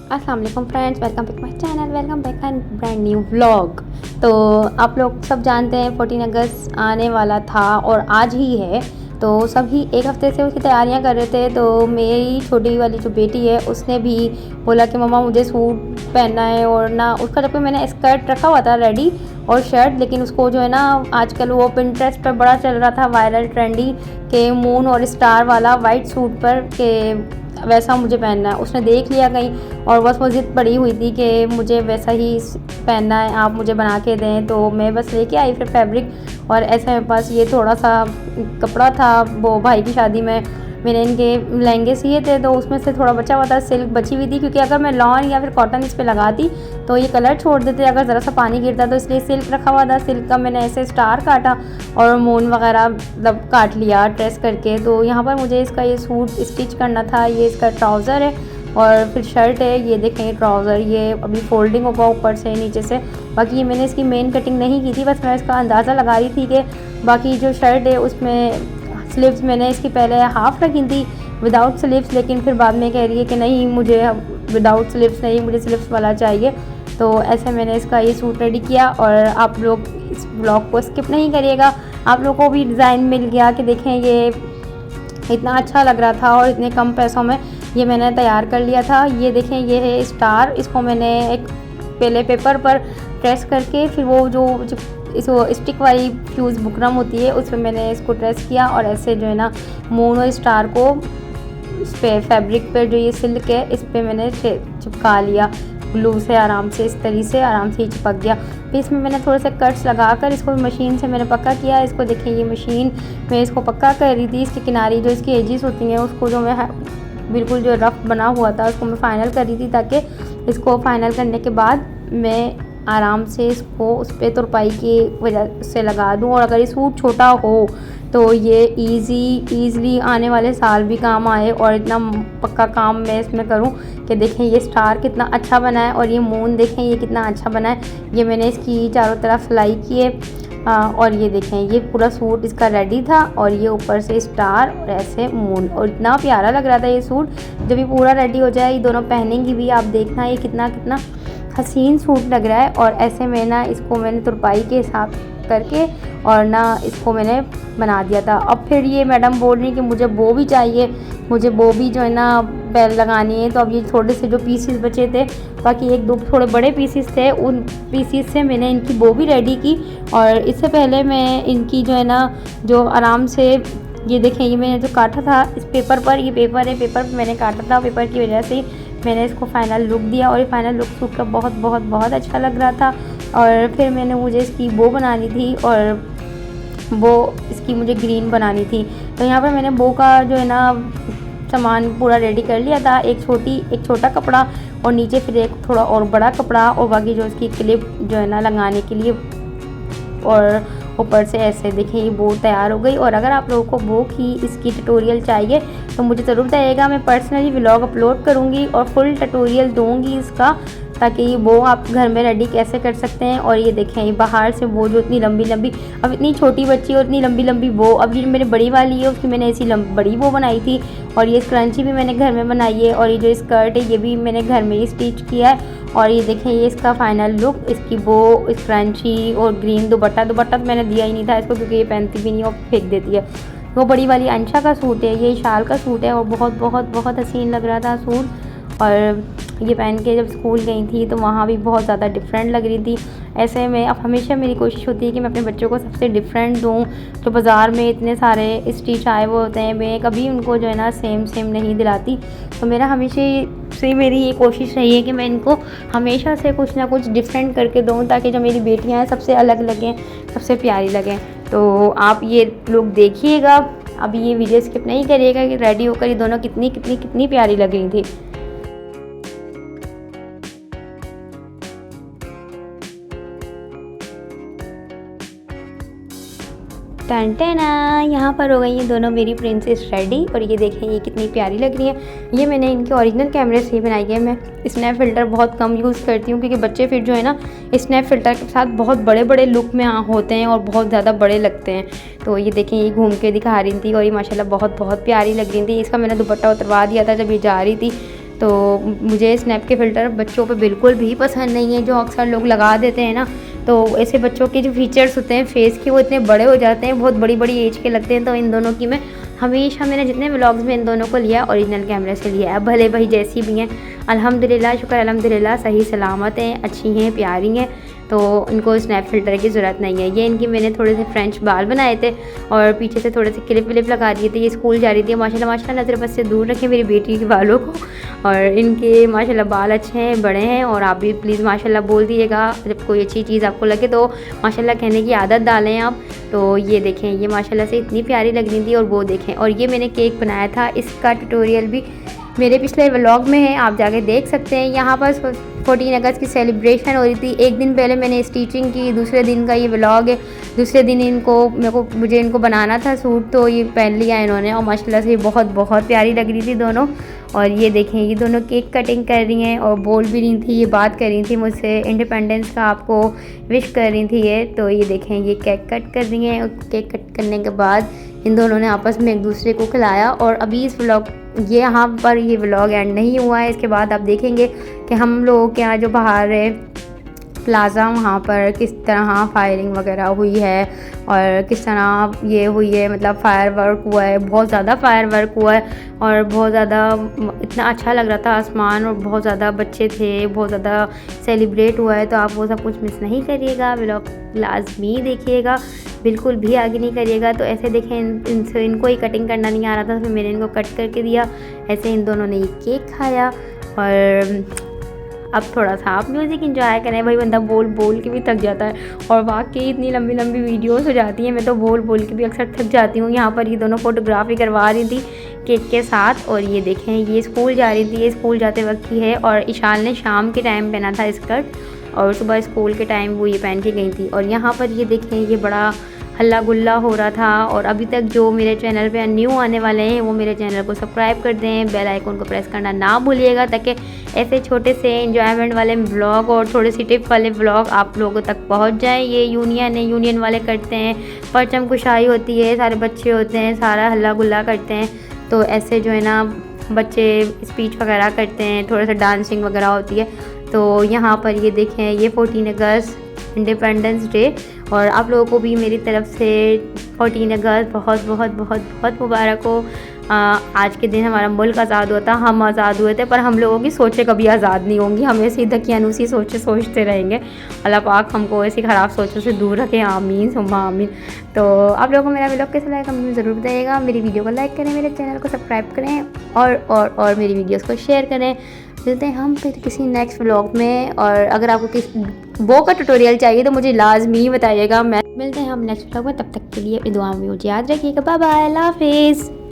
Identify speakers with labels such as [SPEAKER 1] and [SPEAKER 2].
[SPEAKER 1] अस्सलाम वालेकुम friends, welcome back my channel, welcome back and brand new vlog. तो आप लोग सब जानते हैं 14 अगस्त आने वाला था और आज ही है। तो सभी एक हफ़्ते से उसकी तैयारियां कर रहे थे। तो मेरी छोटी वाली जो बेटी है उसने भी बोला कि मम्मा मुझे सूट पहनना है, और ना उसका जबकि मैंने स्कर्ट रखा हुआ था रेडी और शर्ट, लेकिन उसको जो है ना आजकल वो पिंटरेस्ट पर बड़ा चल रहा था वायरल ट्रेंडी के मून और स्टार वाला वाइट सूट पर के वैसा मुझे पहनना है। उसने देख लिया कहीं और बस वो ज़िद पड़ी हुई थी कि मुझे वैसा ही पहनना है, आप मुझे बना के दें। तो मैं बस लेके आई फिर फैब्रिक, और ऐसे मेरे पास ये थोड़ा सा कपड़ा था, वो भाई की शादी में मैंने इनके लहंगे सिए थे तो उसमें से थोड़ा बचा हुआ था, सिल्क बची हुई थी, क्योंकि अगर मैं लॉन या फिर कॉटन इस पर लगाती तो ये कलर छोड़ देते अगर ज़रा सा पानी गिरता, तो इसलिए सिल्क रखा हुआ था। सिल्क का मैंने ऐसे स्टार काटा और मून वगैरह मतलब काट लिया ट्रेस करके। तो यहाँ पर मुझे इसका ये सूट स्टिच करना था। ये इसका ट्राउज़र है और फिर शर्ट है, ये देखें ट्राउज़र, ये अभी फोल्डिंग होगा ऊपर से नीचे से। बाकी ये मैंने इसकी मेन कटिंग नहीं की थी, बस मैं इसका अंदाज़ा लगा रही थी कि बाकी जो शर्ट है उसमें स्लीव्स मैंने इसकी पहले हाफ़ रखी थी विदाउट स्लीव्स, लेकिन फिर बाद में कह रही है कि नहीं मुझे विदाउट स्लीव्स नहीं, मुझे स्लीव्स वाला चाहिए। तो ऐसे मैंने इसका ये सूट रेडी किया। और आप लोग इस ब्लॉग को स्किप नहीं करिएगा, आप लोगों को भी डिज़ाइन मिल गया कि देखें ये इतना अच्छा लग रहा था और इतने कम पैसों में ये मैंने तैयार कर लिया था। ये देखें ये है स्टार, इसको मैंने एक पहले पेपर पर ट्रेस करके फिर वो जो इसको स्टिक वाली फ्यूज़ बुकरम होती है उस पर मैंने इसको ट्रेस किया, और ऐसे जो है ना मून और स्टार को इस पर फैब्रिक पर जो ये सिल्क है इस पर मैंने चिपका लिया ग्लू से, आराम से इस तरीके से आराम से ही चिपक गया। फिर इसमें मैंने थोड़े से कट्स लगाकर इसको मशीन से मैंने पक्का किया। इसको देखें ये मशीन में इसको पक्का कर रही थी, इसकी किनारी जो इसकी एजिस होती हैं उसको जो मैं बिल्कुल जो रफ बना हुआ था उसको मैं फ़ाइनल कर रही थी, ताकि इसको फ़ाइनल करने के बाद मैं आराम से इसको उस पर तुरपाई की वजह से लगा दूँ। और अगर ये सूट छोटा हो तो ये ईज़िली आने वाले साल भी काम आए, और इतना पक्का काम मैं इसमें करूँ कि देखें ये स्टार कितना अच्छा बना है और ये मून देखें ये कितना अच्छा बना है। ये मैंने इसकी चारों तरफ सिलाई की है। और ये देखें ये पूरा सूट इसका रेडी था, और ये ऊपर से स्टार और ऐसे मून, और इतना प्यारा लग रहा था ये सूट। जब ये पूरा रेडी हो जाए ये दोनों पहनेंगी भी, आप देखना ये कितना कितना हसीन सूट लग रहा है। और ऐसे में ना इसको मैंने तुरपाई के हिसाब करके और ना इसको मैंने बना दिया था। अब फिर ये मैडम बोल रही कि मुझे बो भी चाहिए, मुझे बो भी जो है ना बेल लगानी है। तो अब ये थोड़े से जो पीसीस बचे थे, बाकी एक दो थोड़े बड़े पीसीस थे, उन पीसीस से मैंने इनकी बो भी रेडी की। और इससे पहले मैं इनकी जो है ना जो आराम से ये देखें ये मैंने जो काटा था इस पेपर पर, ये पेपर है, पेपर पर मैंने काटा था, पेपर की वजह से मैंने इसको फ़ाइनल लुक दिया। और ये फ़ाइनल लुक सूट का बहुत बहुत बहुत अच्छा लग रहा था। और फिर मुझे इसकी बो बनानी थी, और वो इसकी मुझे ग्रीन बनानी थी। तो यहाँ पर मैंने बो का जो है ना सामान पूरा रेडी कर लिया था। एक छोटा कपड़ा और नीचे फिर एक थोड़ा और बड़ा कपड़ा, और बाकी जो इसकी क्लिप जो है ना लगाने के लिए, और ऊपर से ऐसे देखें ये बो तैयार हो गई। और अगर आप लोगों को बो की इसकी ट्यूटोरियल चाहिए तो मुझे ज़रूर बताइएगा, मैं पर्सनली व्लॉग अपलोड करूँगी और फुल ट्यूटोरियल दूँगी इसका, ताकि ये बो आप घर में रेडी कैसे कर सकते हैं। और ये देखें ये बाहर से वो जो इतनी लंबी लंबी, अब इतनी छोटी बच्ची और इतनी लंबी लंबी बो, अब ये मेरी बड़ी वाली है उसकी मैंने ऐसी बड़ी बो बनाई थी। और ये स्क्रंची भी मैंने घर में बनाई है, और ये जो स्कर्ट है ये भी मैंने घर में ही स्टिच किया है। और ये देखें ये इसका फाइनल लुक, इसकी बो, स्क्रंची और ग्रीन दुपट्टा तो मैंने दिया ही नहीं था इसको, क्योंकि ये पहनती भी नहीं और फेंक देती है। वो बड़ी वाली अंशा का सूट है, ये शाल का सूट है, और बहुत बहुत बहुत हसीन लग रहा था सूट। और ये पहन के जब स्कूल गई थी तो वहाँ भी बहुत ज़्यादा डिफरेंट लग रही थी। ऐसे में अब हमेशा मेरी कोशिश होती है कि मैं अपने बच्चों को सबसे डिफरेंट दूँ। तो बाज़ार में इतने सारे स्टिच आए हुए होते हैं, मैं कभी उनको जो है ना सेम नहीं दिलाती। तो मेरा हमेशा से मेरी ये कोशिश रही है कि मैं इनको हमेशा से कुछ ना कुछ डिफरेंट करके दूँ, ताकि जो मेरी बेटियाँ हैं सबसे अलग लगें, सबसे प्यारी लगें। तो आप ये लोग देखिएगा, अभी ये वीडियो स्किप नहीं करिएगा कि रेडी होकर ये दोनों कितनी कितनी कितनी प्यारी लग रही थी। टन-टना, यहाँ पर हो गई ये दोनों मेरी प्रिंसेस रेडी। और ये देखें ये कितनी प्यारी लग रही है। ये मैंने इनके ओरिजिनल कैमरे से ही बनाई है। मैं स्नैप फ़िल्टर बहुत कम यूज़ करती हूँ, क्योंकि बच्चे फिर जो है ना स्नैप फ़िल्टर के साथ बहुत बड़े बड़े लुक में होते हैं और बहुत ज़्यादा बड़े लगते हैं। तो ये देखें ये घूम के दिखा रही थी, और ये माशाल्लाह बहुत बहुत प्यारी लग रही थी। इसका मैंने दुपट्टा उतरवा दिया था जब ये जा रही थी। तो मुझे स्नैप के फ़िल्टर बच्चों पे बिल्कुल भी पसंद नहीं है, जो अक्सर लोग लगा देते हैं ना, तो ऐसे बच्चों के जो फीचर्स होते हैं फेस के वो इतने बड़े हो जाते हैं, बहुत बड़ी बड़ी एज के लगते हैं। तो इन दोनों की मैं हमेशा, मैंने जितने व्लॉग्स में इन दोनों को लिया ओरिजिनल कैमरे से लिया है। भले भाई जैसी भी हैं, अल्हम्दुलिल्लाह, शुक्र अल्हम्दुलिल्लाह, सही सलामत हैं, अच्छी हैं, प्यारी हैं, तो इनको स्नैप फ़िल्टर की ज़रूरत नहीं है। ये इनकी मैंने थोड़े से फ्रेंच बाल बनाए थे और पीछे से थोड़े से क्लिप विलिप लगा दिए थे। ये स्कूल जा रही थी, माशाल्लाह माशाल्लाह, नज़र बस से दूर रखें मेरी बेटी के बालों को। और इनके माशाल्लाह बाल अच्छे हैं, बड़े हैं। और आप भी प्लीज़ माशाल्लाह बोल दीजिएगा जब कोई अच्छी चीज़ आपको लगे तो माशाल्लाह कहने की आदत डालें आप। तो ये देखें, ये माशाल्लाह से इतनी प्यारी लग रही थी। और वो देखें, और ये मैंने केक बनाया था, इसका ट्यूटोरियल भी मेरे पिछले व्लॉग में है, आप जाके देख सकते हैं। यहाँ पर 14 अगस्त की सेलिब्रेशन हो रही थी। एक दिन पहले मैंने स्टिचिंग की, दूसरे दिन का ये व्लॉग है। दूसरे दिन मुझे इनको बनाना था सूट, तो ये पहन लिया इन्होंने और माशाल्लाह से बहुत बहुत प्यारी लग रही थी दोनों। और ये देखें, ये दोनों केक कटिंग कर रही हैं और बोल भी रही थी, ये बात कर रही थी मुझसे, इंडिपेंडेंस का आपको विश कर रही थी ये। तो ये देखें, ये केक कट कर रही हैं और केक कट करने के बाद इन दोनों ने आपस में एक दूसरे को खिलाया। और अभी इस व्लॉग, ये यहाँ पर ये व्लॉग एंड नहीं हुआ है, इसके बाद आप देखेंगे कि हम लोगों के यहाँ जो बाहर है प्लाज़ा, वहाँ पर किस तरह फायरिंग वगैरह हुई है और किस तरह ये हुई है, मतलब फायर वर्क हुआ है, बहुत ज़्यादा फायर वर्क हुआ है। और बहुत ज़्यादा इतना अच्छा लग रहा था आसमान, और बहुत ज़्यादा बच्चे थे, बहुत ज़्यादा सेलिब्रेट हुआ है। तो आप वो सब कुछ मिस नहीं करिएगा, व्लॉग लाजमी देखिएगा, बिल्कुल भी आगे नहीं करिएगा। तो ऐसे देखें, इनको ही कटिंग करना नहीं आ रहा था, फिर मैंने इनको कट करके दिया। ऐसे इन दोनों ने ये केक खाया। और अब थोड़ा सा आप म्यूज़िक एंजॉय करें। भाई बंदा बोल बोल के भी थक जाता है, और वाकई इतनी लंबी लंबी वीडियोस हो जाती हैं, मैं तो बोल बोल के भी अक्सर थक जाती हूँ। यहाँ पर ये दोनों फोटोग्राफी करवा रही थी केक के साथ। और ये देखें, ये स्कूल जा रही थी, ये स्कूल जाते वक्त की है। और इशाल ने शाम के टाइम पहना था स्कर्ट, और सुबह स्कूल के टाइम वो ये पहन के गई थी। और यहाँ पर ये देखें, ये बड़ा हल्ला गुल्ला हो रहा था। और अभी तक जो मेरे चैनल पे न्यू आने वाले हैं वो मेरे चैनल को सब्सक्राइब कर दें, बेल आइकन को प्रेस करना ना भूलिएगा, ताकि ऐसे छोटे से एंजॉयमेंट वाले व्लॉग और थोड़े से टिप वाले व्लॉग आप लोगों तक पहुंच जाएं। ये यूनियन वाले करते हैं, परचम कुशाई होती है, सारे बच्चे होते हैं, सारा हल्ला गुल्ला करते हैं। तो ऐसे जो है ना बच्चे स्पीच वगैरह करते हैं, थोड़ा सा डांसिंग वगैरह होती है। तो यहाँ पर ये देखें, ये 14 अगस्त इंडिपेंडेंस डे, और आप लोगों को भी मेरी तरफ से 14 अगस्त बहुत बहुत बहुत बहुत मुबारक हो। आज के दिन हमारा मुल्क आज़ाद हुआ था, हम आज़ाद हुए थे, पर हम लोगों की सोचें कभी आज़ाद नहीं होंगी, हम ऐसी दकियानूसी सोचें सोचते रहेंगे। अल्लाह पाक हमको ऐसी ख़राब सोचों से दूर रखें, आमीन सुम्मा आमीन। तो आप लोगों को मेरा व्लॉग कैसा लगा कमेंट में ज़रूर बताइएगा। मेरी वीडियो को लाइक करें, मेरे चैनल को सब्सक्राइब करें, और मेरी वीडियोस को शेयर करें। मिलते हैं हम फिर किसी नेक्स्ट व्लॉग में। और अगर आपको किस वो का ट्यूटोरियल चाहिए तो मुझे लाजमी बताइएगा। मिलते हैं हम नेक्स्ट व्लॉग में, तब तक के लिए दुआ में मुझे याद रखिएगा। बाय बाय, अल्लाह हाफिज़।